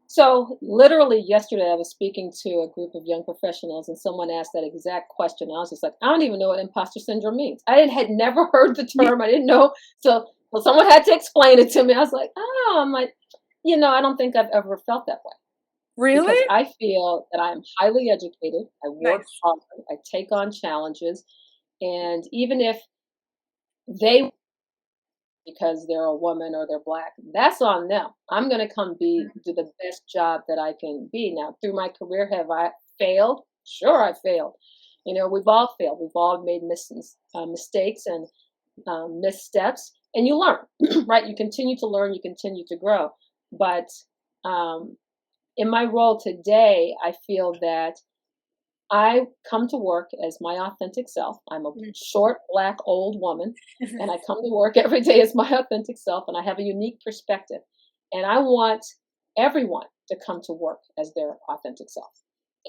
So literally yesterday, I was speaking to a group of young professionals, and someone asked that exact question. I was just like, I don't even know what imposter syndrome means. Had never heard the term. I didn't know. So someone had to explain it to me. I was like, oh, I'm like, I don't think I've ever felt that way because Really? I feel that I'm highly educated. I work Nice. hard. I take on challenges. And even if they because they're a woman or they're black, that's on them. I'm going to come do the best job that I can be. Now, through my career, have I failed? Sure, I failed. We've all failed. We've all made mistakes and missteps, and you learn, right? You continue to learn, you continue to grow. But in my role today, I feel that I come to work as my authentic self. I'm a short, black, old woman, and I come to work every day as my authentic self, and I have a unique perspective. And I want everyone to come to work as their authentic self.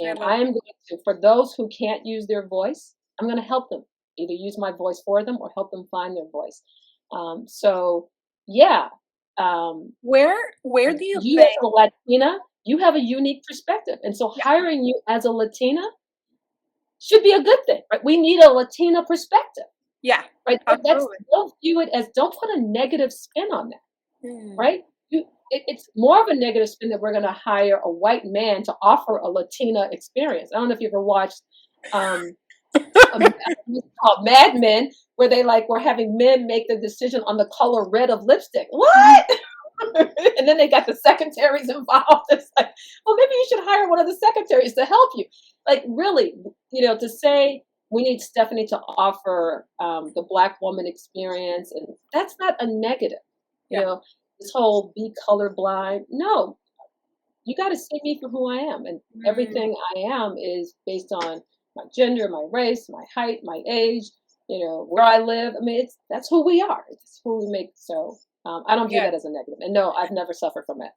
I And love I am going to, for those who can't use their voice, I'm going to help them either use my voice for them or help them find their voice. So, yeah, where do you you as think? a Latina, you have a unique perspective. And so Yeah, hiring you as a Latina should be a good thing, right? We need a Latina perspective, yeah, right? absolutely. Don't view it as, don't put a negative spin on that, Hmm. right? It's more of a negative spin that we're going to hire a white man to offer a Latina experience. I don't know if you ever watched what's called Mad Men, where they were having men make the decision on the color red of lipstick. What? And then they got the secretaries involved. It's like, well, maybe you should hire one of the secretaries to help you. Like, really, to say we need Stepahnie to offer the Black woman experience, and that's not a negative. You Yeah. know, this whole be colorblind. No, you got to see me for who I am, and Mm. everything I am is based on my gender, my race, my height, my age. Where I live. I mean, that's who we are. It's who we make. So I don't view Yeah. that as a negative. And no, I've never suffered from it.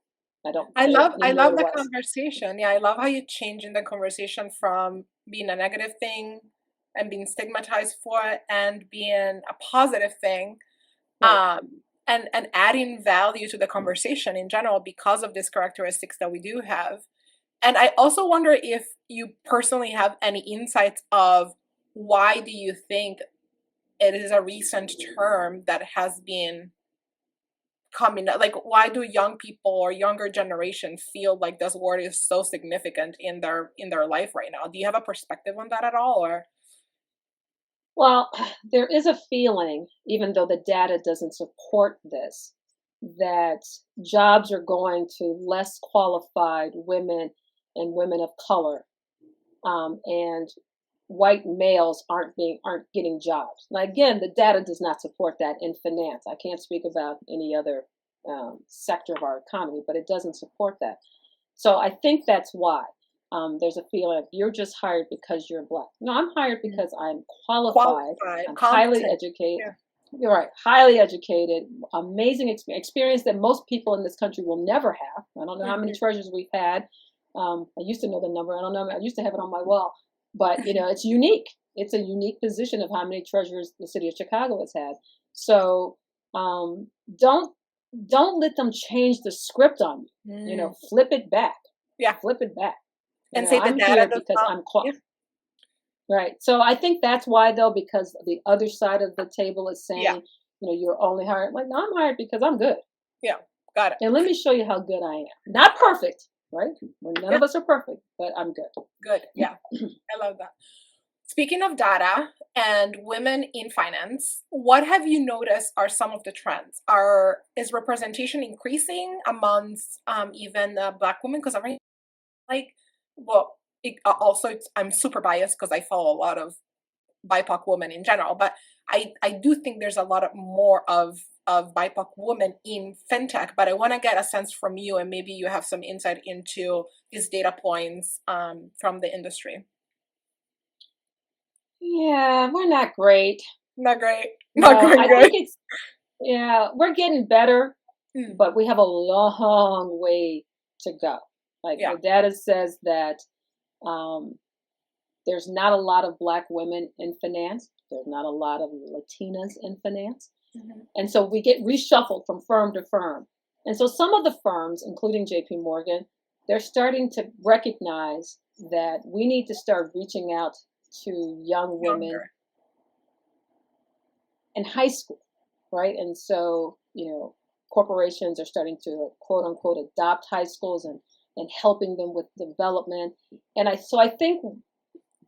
I I love I didn't know what love it the was. conversation. Yeah, I love how you change in the conversation from being a negative thing and being stigmatized for it and being a positive thing. Right. And adding value to the conversation in general because of these characteristics that we do have. And I also wonder if you personally have any insights of why do you think it is a recent term that has been coming up? Like, why do young people or younger generation feel like this word is so significant in their life right now? Do you have a perspective on that at all? Or Well, there is a feeling, even though the data doesn't support this, that jobs are going to less qualified women and women of color, and white males aren't getting jobs. Now, again, the data does not support that in finance. I can't speak about any other sector of our economy, but it doesn't support that. So I think that's why there's a feeling you're just hired because you're black. No, I'm hired because I'm qualified. qualified, I'm highly competent? educated. Yeah. You're right, highly educated, amazing experience that most people in this country will never have. I don't know how many Mhm. treasures we've had. I used to know the number. I don't know. I used to have it on my wall, but it's unique. It's a unique position of how many treasures the city of Chicago has had. So um, don't don't let them change the script on you. Mm. Flip it back. Yeah. Flip it baback. And say the I'm data here does because not. I'm Yeah. right. So I think that's why, though, because the other side of the table is Yeah. saying, you're only hired. Like, no, I'm hired because I'm good. Yeah. Got it. And let me show you how good I am. Not perfect, right? When none of us are perfect, but I'm good. Good. Yeah. I love that. Speaking of data and women in finance, what have you noticed are some of the trends? Is representation increasing amongst even Black women? Because I'm like, well, I'm super biased because I follow a lot of BIPOC women in general, but I do think there's a lot of more of BIPOC women in fintech. But I want to get a sense from you, and maybe you have some insight into these data points from the industry. Yeah, we're not great. Not great. No, Not going I good. think we're getting better, but we have a long way to go. Like the data says that there's not a lot of Black women in finance. There's not a lot of Latinas in finance. And so we get reshuffled from firm to firm. And so some of the firms, including JP Morgan, they're starting to recognize that we need to start reaching out to young women in high school, right? And so, corporations are starting to quote unquote adopt high schools and helping them with development. And I think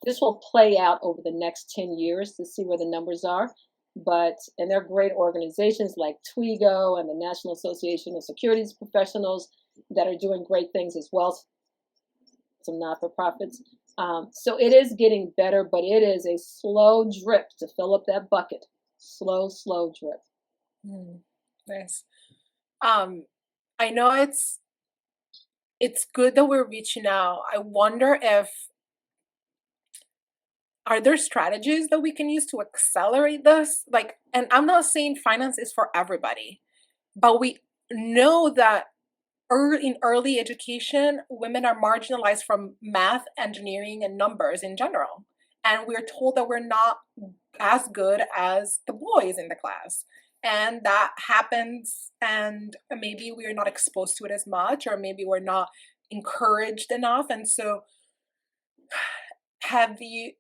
this will play out over the next 10 years to see where the numbers are. And there are great organizations like Twigo and the National Association of Securities Professionals that are doing great things as well, some not-for-profits. So it is getting better, but it is a slow drip to fill up that bucket. Slow drip. Nice. I know it's good that we're reaching out. I wonder are there strategies that we can use to accelerate this? And I'm not saying finance is for everybody, but we know that in early education, women are marginalized from math, engineering, and numbers in general. And we're told that we're not as good as the boys in the class. And that happens, and maybe we're not exposed to it as much, or maybe we're not encouraged enough. And so have you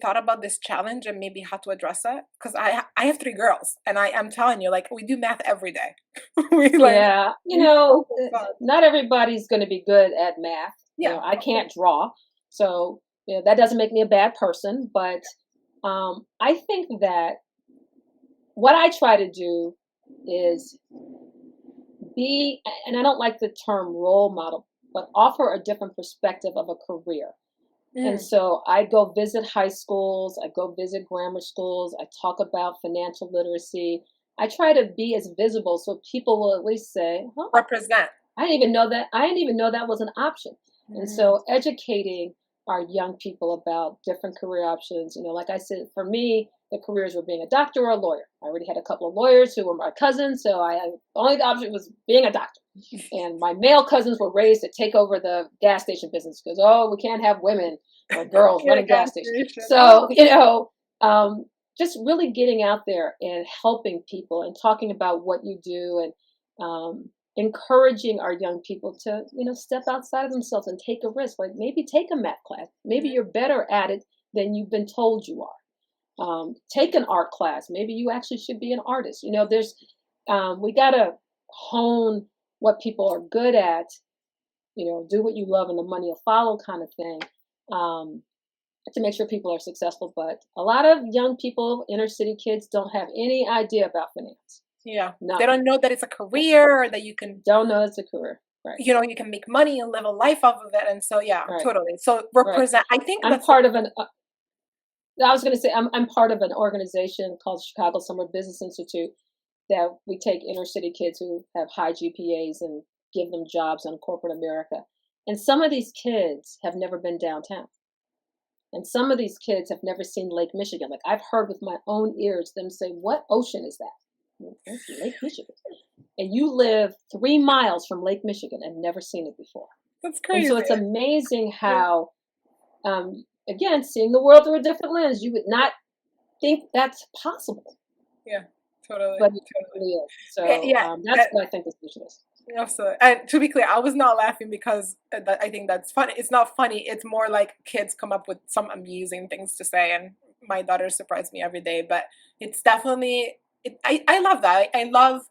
thought about this challenge and maybe how to address it? Because I have 3 girls, and I'm telling you, we do math every day. Not everybody's going to be good at math. I can't draw, so that doesn't make me a bad person. But I think that what I try to do is be, and I don't like the term role model, but offer a different perspective of a career. And so I go visit high schools, I go visit grammar schools, I talk about financial literacy. I try to be as visible so people will at least say, represent. I didn't even know that was an option. And so educating our young people about different career options, like I said, for me, the careers were being a doctor or a lawyer. I already had a couple of lawyers who were my cousins, so the only option was being a doctor. And my male cousins were raised to take over the gas station business because, we can't have women or girls running gas stations. So, just really getting out there and helping people and talking about what you do and encouraging our young people to, step outside of themselves and take a risk. Like maybe take a math class. Maybe you're better at it than you've been told you are. Take an art class. Maybe you actually should be an artist. We got to hone what people are good at, do what you love and the money will follow kind of thing, to make sure people are successful. But a lot of young people, inner city kids, don't have any idea about finance. Yeah. No. They don't know that it's a career or that you can. Don't know it's a career. Right. You can make money and live a life off of it. And so, totally. So represent, I think I'm part of I was going to say, I'm part of an organization called Chicago Summer Business Institute that we take inner city kids who have high GPAs and give them jobs in corporate America. And some of these kids have never been downtown. And some of these kids have never seen Lake Michigan. Like I've heard with my own ears them say, what ocean is that? Lake Michigan. And you live 3 miles from Lake Michigan and never seen it before. That's crazy. And so it's amazing how, again, seeing the world through a different lens, you would not think that's possible. Yeah, totally. But it totally is. So that's what I think the solution is. Absolutely. And to be clear, I was not laughing because I think that's funny. It's not funny. It's more like kids come up with some amusing things to say, and my daughter surprised me every day. But it's definitely, I love that. I love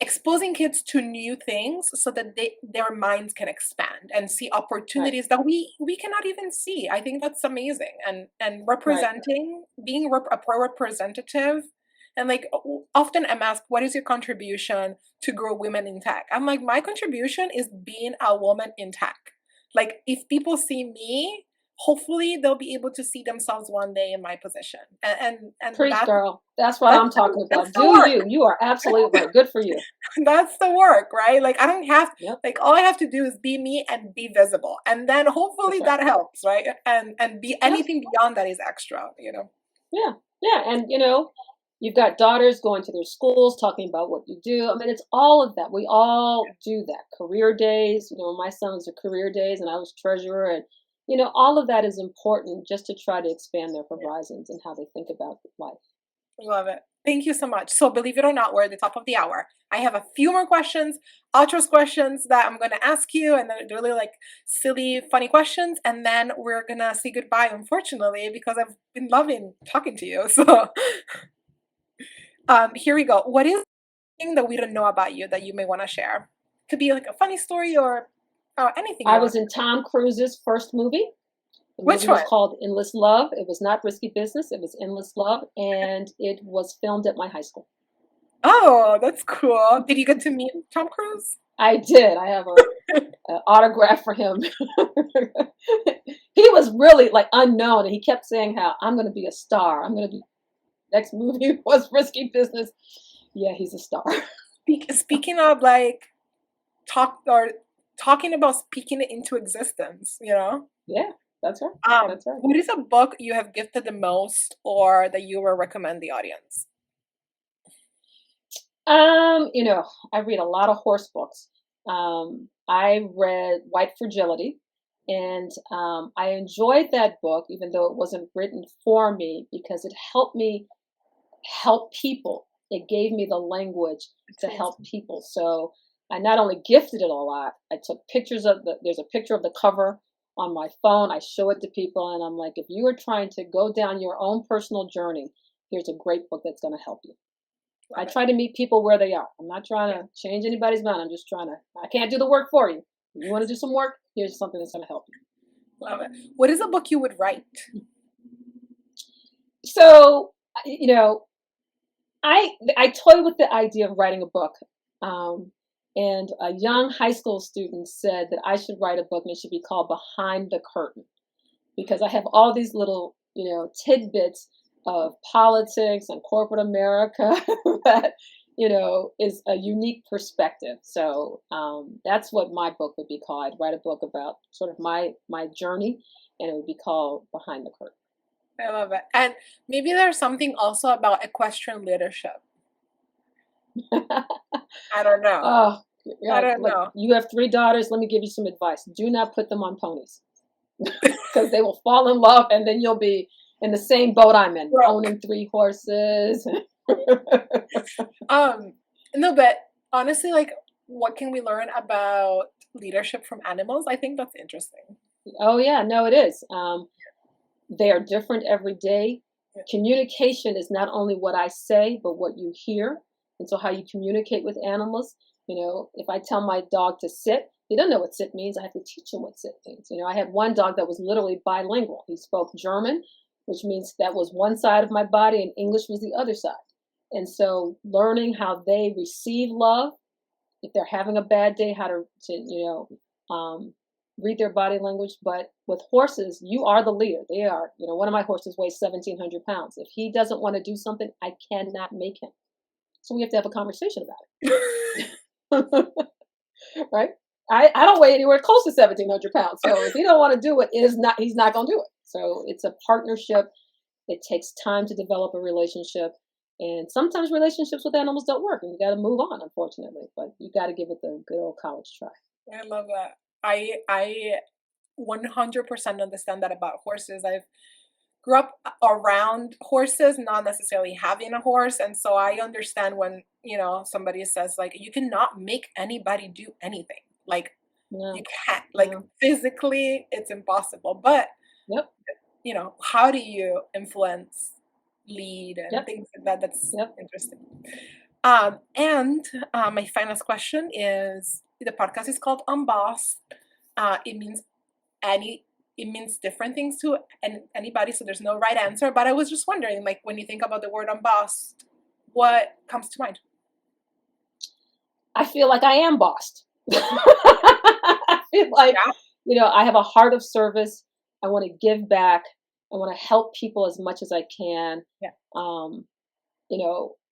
exposing kids to new things so that their minds can expand and see Right. opportunities that we cannot even see. I think that's amazing. And Right. representing, being a pro representative, and like often I'm asked, what is your contribution to grow women in tech? I'm like, my contribution is being a woman in tech. Like if people see me, hopefully they'll be able to see themselves one day in my position. And Preach, that's girl. That's what that's I'm talking that's about. the Do work. you? You are absolutely right. Good for you. That's the work, right? Like I don't have, Yep. like all I have to do is be me and be visible. And then hopefully That's right. that helps, right? And be Yep. anything beyond that is extra, you know. Yeah. Yeah. And you've got daughters going to their schools talking about what you do. I mean, it's all of that. We all do that. Career days, my son was a career days and I was treasurer. And, all of that is important just to try to expand their horizons and how they think about life. Love it. Thank you so much. So believe it or not, we're at the top of the hour. I have a few more questions, outros questions that I'm going to ask you, and then they're really like silly, funny questions, and then we're going to say goodbye, unfortunately, because I've been loving talking to you. So here we go. What is something that we don't know about you that you may want to share? Could be like a funny story or anything you I want was to. in Tom Cruise's first movie. The Which movie was one? called Endless Love. It was not Risky Business. It was Endless Love, and it was filmed at my high school. Oh, that's cool. Did you get to meet Tom Cruise? I did. I have a autograph for him. He was really like unknown, and he kept saying how I'm going to be a star. I'm going to be. Next movie was Risky Business. Yeah, he's a star. Speaking of like talking about speaking it into existence, you know? Yeah, that's right. That's right. What is a book you have gifted the most or that you will recommend the audience? I read a lot of horse books. I read White Fragility, and I enjoyed that book, even though it wasn't written for me, because it helped me help people. It gave me the language to help people. So I not only gifted it a lot, I took pictures there's a picture of the cover on my phone. I show it to people, and I'm like, if you are trying to go down your own personal journey, here's a great book that's going to help you. I try to meet people where they are. I'm not trying to change anybody's mind. I'm just I can't do the work for you. You want to do some work? Here's something that's going to help you. Love it. What is a book you would write? So, I toy with the idea of writing a book. And a young high school student said that I should write a book and it should be called Behind the Curtain, because I have all these little, tidbits of politics and corporate America that, is a unique perspective. So that's what my book would be called. I'd write a book about sort of my journey, and it would be called Behind the Curtain. I love it. And maybe there's something also about equestrian leadership. I don't know. Oh, yeah, I don't know. You have 3 daughters. Let me give you some advice. Do not put them on ponies because they will fall in love, and then you'll be in the same boat I'm in, owning 3 horses. No, but honestly, like, what can we learn about leadership from animals? I think that's interesting. Oh yeah, no, it is. They are different every day. Communication is not only what I say, but what you hear. And so how you communicate with animals. If I tell my dog to sit, he doesn't know what sit means. I have to teach him what sit means. I had one dog that was literally bilingual. He spoke German, which means that was one side of my body and English was the other side. And so learning how they receive love, if they're having a bad day, how to read their body language. But with horses, you are the leader. They are, one of my horses weighs 1,700 pounds. If he doesn't want to do something, I cannot make him. So we have to have a conversation about it. Right? I don't weigh anywhere close to 1,700 pounds. So if he don't want to do it, he's not going to do it. So it's a partnership. It takes time to develop a relationship. And sometimes relationships with animals don't work, and you got to move on, unfortunately. But you got to give it the good old college try. I love that. I 100% understand that about horses. I've grew up around horses, not necessarily having a horse, and so I understand when somebody says like you cannot make anybody do anything. Like you can't. Like physically, it's impossible. But how do you influence, lead, and things like that? That's interesting. And my final question is: the podcast is called Unbossed. It means it means different things to anybody, so there's no right answer. But I was just wondering, like, when you think about the word unbossed, what comes to mind? I feel like I am bossed. I feel like, I have a heart of service. I want to give back. I want to help people as much as I can. Yeah.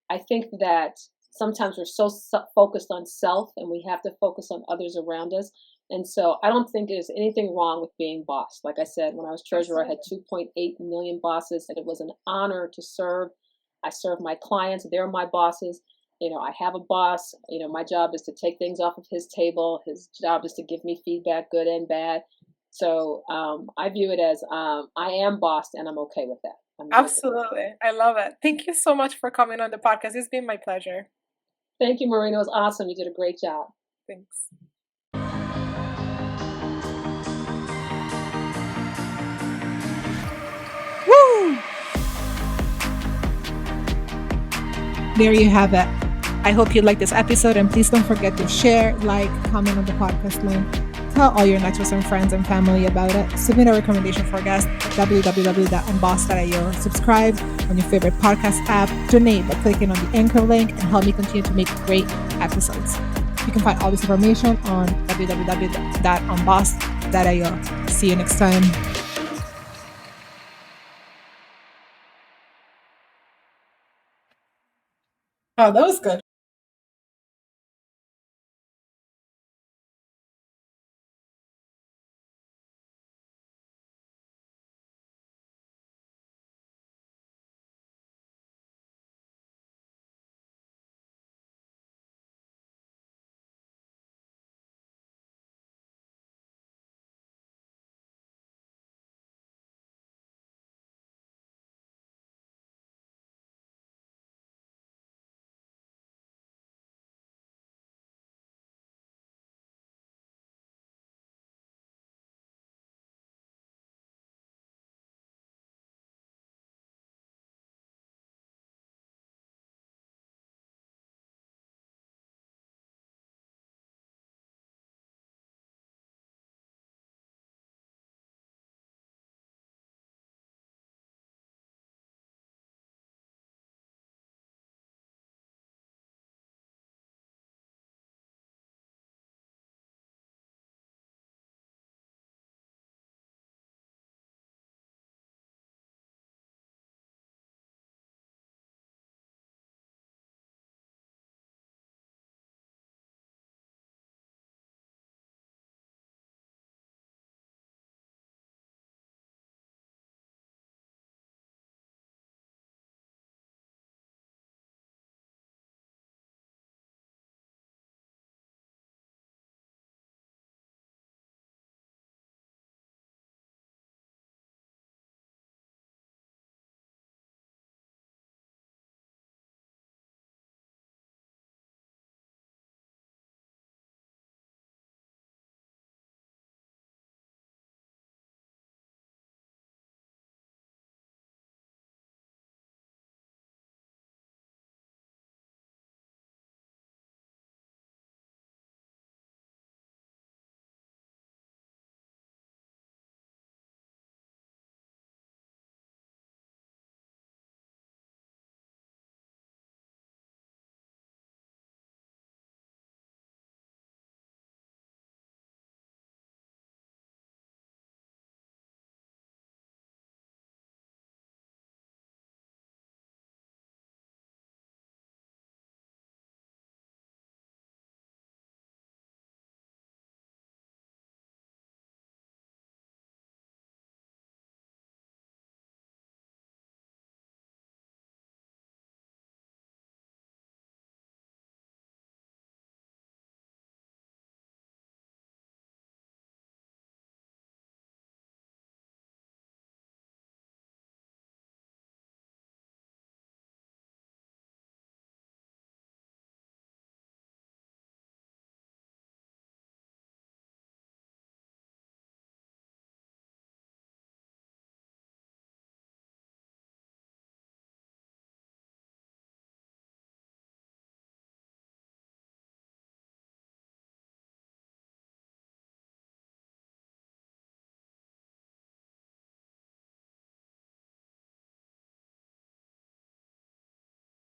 I think that sometimes we're so focused on self, and we have to focus on others around us. And so I don't think there's anything wrong with being bossed. Like I said, when I was treasurer, I had 2.8 million bosses, and it was an honor to serve. I serve my clients. They're my bosses. I have a boss. My job is to take things off of his table. His job is to give me feedback, good and bad. So I view it as I am bossed, and I'm okay with that. Absolutely. I love it. Thank you so much for coming on the podcast. It's been my pleasure. Thank you, Marina. It was awesome. You did a great job. Thanks. Woo! There you have it. I hope you liked this episode, and please don't forget to share, like, comment on the podcast link. Tell all your networks and friends and family about it. Submit a recommendation for a guest at www.unbossed.io. Subscribe on your favorite podcast app. Donate by clicking on the anchor link and help me continue to make great episodes. You can find all this information on www.unbossed.io. See you next time. Oh, that was good.